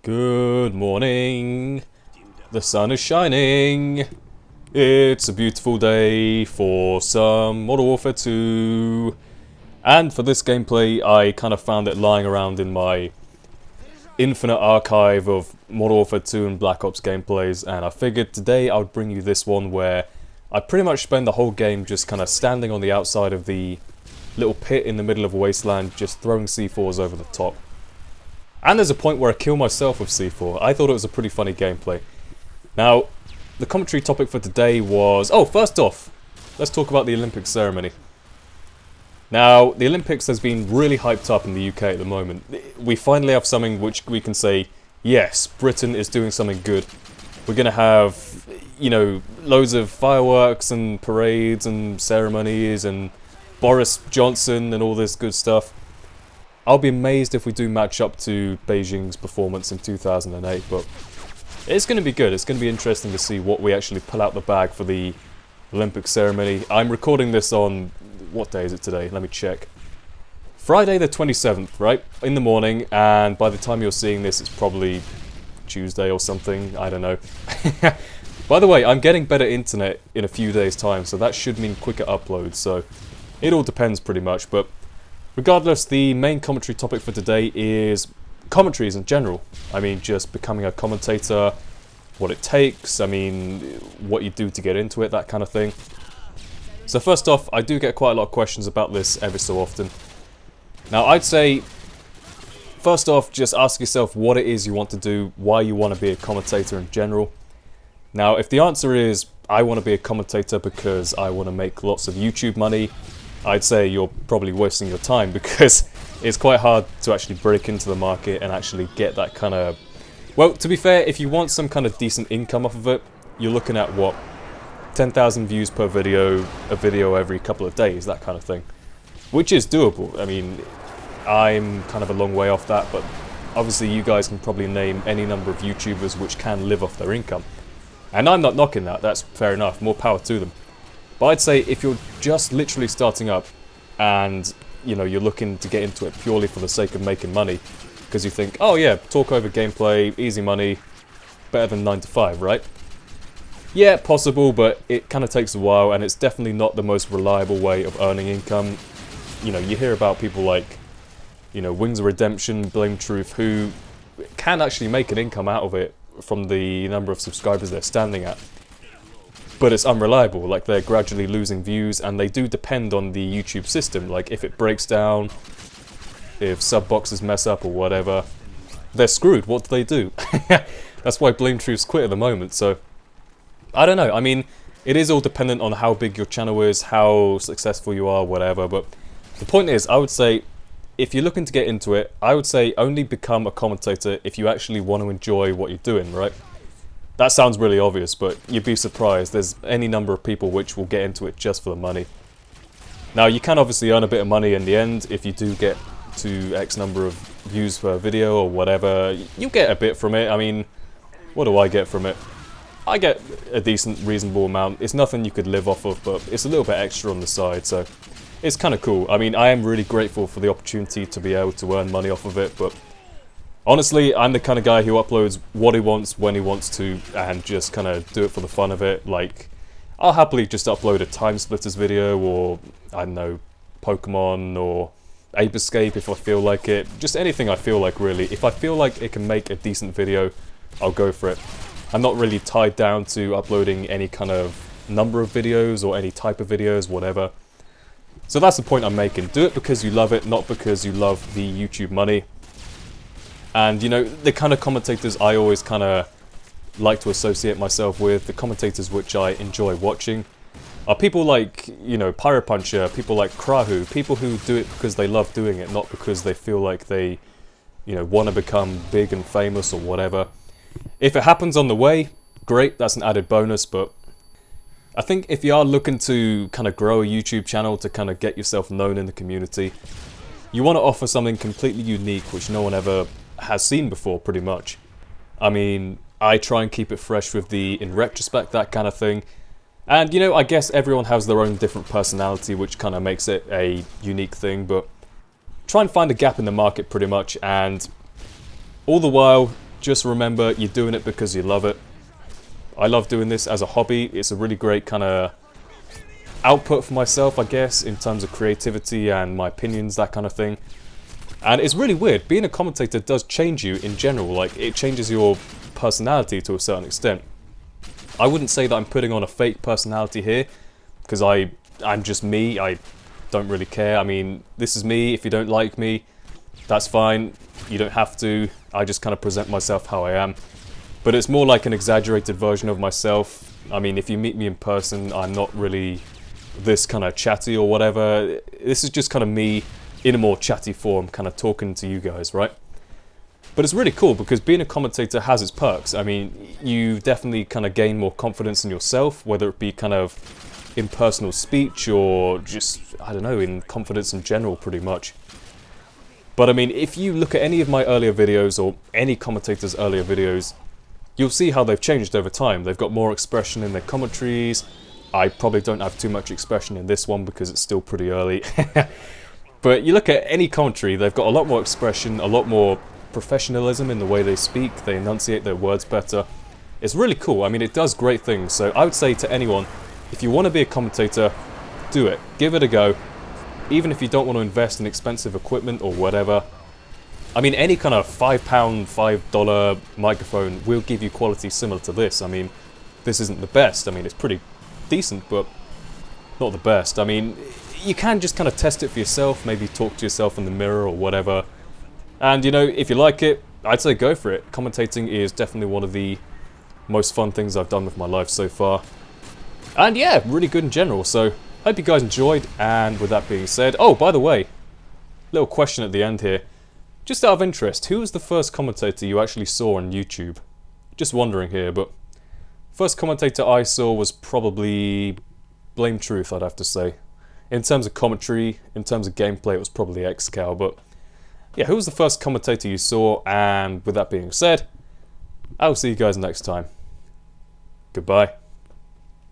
Good morning. The sun is shining. It's a beautiful day for some Modern Warfare 2. And for this gameplay, I kind of found it lying around in my infinite archive of Modern Warfare 2 and Black Ops gameplays, and I figured today I would bring you this one where I pretty much spend the whole game just kind of standing on the outside of the little pit in the middle of a wasteland, just throwing C4s over the top. And there's a point where I kill myself with C4. I thought it was a pretty funny gameplay. Now, the commentary topic for today was... Oh, first off, let's talk about the Olympics ceremony. Now, the Olympics has been really hyped up in the UK at the moment. We finally have something which we can say, yes, Britain is doing something good. We're going to have, you know, loads of fireworks and parades and ceremonies and Boris Johnson and all this good stuff. I'll be amazed if we do match up to Beijing's performance in 2008, but it's going to be good. It's going to be interesting to see what we actually pull out the bag for the Olympic ceremony. I'm recording this on... What day is it today? Let me check. Friday the 27th, right? In the morning, and by the time you're seeing this, it's probably Tuesday or something. I don't know. By the way, I'm getting better internet in a few days' time, so that should mean quicker uploads, so it all depends pretty much, but regardless, the main commentary topic for today is commentaries in general. I mean, just becoming a commentator, what it takes, I mean, what you do to get into it, that kind of thing. So first off, I do get quite a lot of questions about this every so often. Now, I'd say, first off, just ask yourself what it is you want to do, why you want to be a commentator in general. Now, if the answer is, I want to be a commentator because I want to make lots of YouTube money, I'd say you're probably wasting your time because it's quite hard to actually break into the market and actually get that kind of... Well, to be fair, if you want some kind of decent income off of it, you're looking at what? 10,000 views per video, a video every couple of days, that kind of thing. Which is doable. I mean, I'm kind of a long way off that, but obviously you guys can probably name any number of YouTubers which can live off their income. And I'm not knocking that, that's fair enough, more power to them. But I'd say if you're just literally starting up and, you know, you're looking to get into it purely for the sake of making money, because you think, oh yeah, talk over gameplay, easy money, better than 9 to 5, right? Yeah, possible, but it kind of takes a while, and it's definitely not the most reliable way of earning income. You know, you hear about people like, you know, Wings of Redemption, Blame Truth, who can actually make an income out of it from the number of subscribers they're standing at. But it's unreliable, like they're gradually losing views, and they do depend on the YouTube system. Like if it breaks down, if sub boxes mess up or whatever, they're screwed. What do they do? That's why Blame Truth's quit at the moment, so... I don't know, I mean, it is all dependent on how big your channel is, how successful you are, whatever, but the point is, I would say, if you're looking to get into it, I would say only become a commentator if you actually want to enjoy what you're doing, right? That sounds really obvious, but you'd be surprised. There's any number of people which will get into it just for the money. Now, you can obviously earn a bit of money in the end if you do get to X number of views per video or whatever. You get a bit from it. I mean, what do I get from it? I get a decent, reasonable amount. It's nothing you could live off of, but it's a little bit extra on the side, so it's kind of cool. I mean, I am really grateful for the opportunity to be able to earn money off of it, but honestly, I'm the kind of guy who uploads what he wants, when he wants to, and just kind of do it for the fun of it. Like, I'll happily just upload a Time Splitters video, or, I don't know, Pokemon, or Ape Escape if I feel like it. Just anything I feel like, really. If I feel like it can make a decent video, I'll go for it. I'm not really tied down to uploading any kind of number of videos or any type of videos, whatever. So that's the point I'm making. Do it because you love it, not because you love the YouTube money. And, you know, the kind of commentators I always kind of like to associate myself with, the commentators which I enjoy watching, are people like, you know, Pyropuncher, people like Krahu, people who do it because they love doing it, not because they feel like they, you know, want to become big and famous or whatever. If it happens on the way, great, that's an added bonus, but I think if you are looking to kind of grow a YouTube channel to kind of get yourself known in the community, you want to offer something completely unique which no one ever has seen before, pretty much. I mean, I try and keep it fresh with the in retrospect, that kind of thing. And, you know, I guess everyone has their own different personality, which kind of makes it a unique thing, but try and find a gap in the market, pretty much, and all the while just remember you're doing it because you love it. I love doing this as a hobby. It's a really great kind of output for myself, I guess, in terms of creativity and my opinions, that kind of thing. And it's really weird. Being a commentator does change you in general. Like, it changes your personality to a certain extent. I wouldn't say that I'm putting on a fake personality here, because I'm just me. I don't really care. I mean, this is me. If you don't like me, that's fine. You don't have to. I just kind of present myself how I am. But it's more like an exaggerated version of myself. I mean, if you meet me in person, I'm not really this kind of chatty or whatever. This is just kind of me in a more chatty form, kind of talking to you guys, right? But it's really cool because being a commentator has its perks. I mean, you definitely kind of gain more confidence in yourself, whether it be kind of in personal speech or just, I don't know, in confidence in general, pretty much. But I mean, if you look at any of my earlier videos or any commentator's earlier videos, you'll see how they've changed over time. They've got more expression in their commentaries. I probably don't have too much expression in this one because it's still pretty early. But you look at any commentary, they've got a lot more expression, a lot more professionalism in the way they speak. They enunciate their words better. It's really cool. I mean, it does great things. So I would say to anyone, if you want to be a commentator, do it. Give it a go. Even if you don't want to invest in expensive equipment or whatever. I mean, any kind of £5, $5 microphone will give you quality similar to this. I mean, this isn't the best. I mean, it's pretty decent, but not the best. I mean, you can just kind of test it for yourself, maybe talk to yourself in the mirror or whatever. And, you know, if you like it, I'd say go for it. Commentating is definitely one of the most fun things I've done with my life so far. And yeah, really good in general. So, hope you guys enjoyed. And with that being said, oh, by the way, little question at the end here. Just out of interest, who was the first commentator you actually saw on YouTube? Just wondering here, but first commentator I saw was probably Blame Truth, I'd have to say. In terms of commentary, in terms of gameplay, it was probably XCal, but yeah, who was the first commentator you saw? And with that being said, I'll see you guys next time. Goodbye.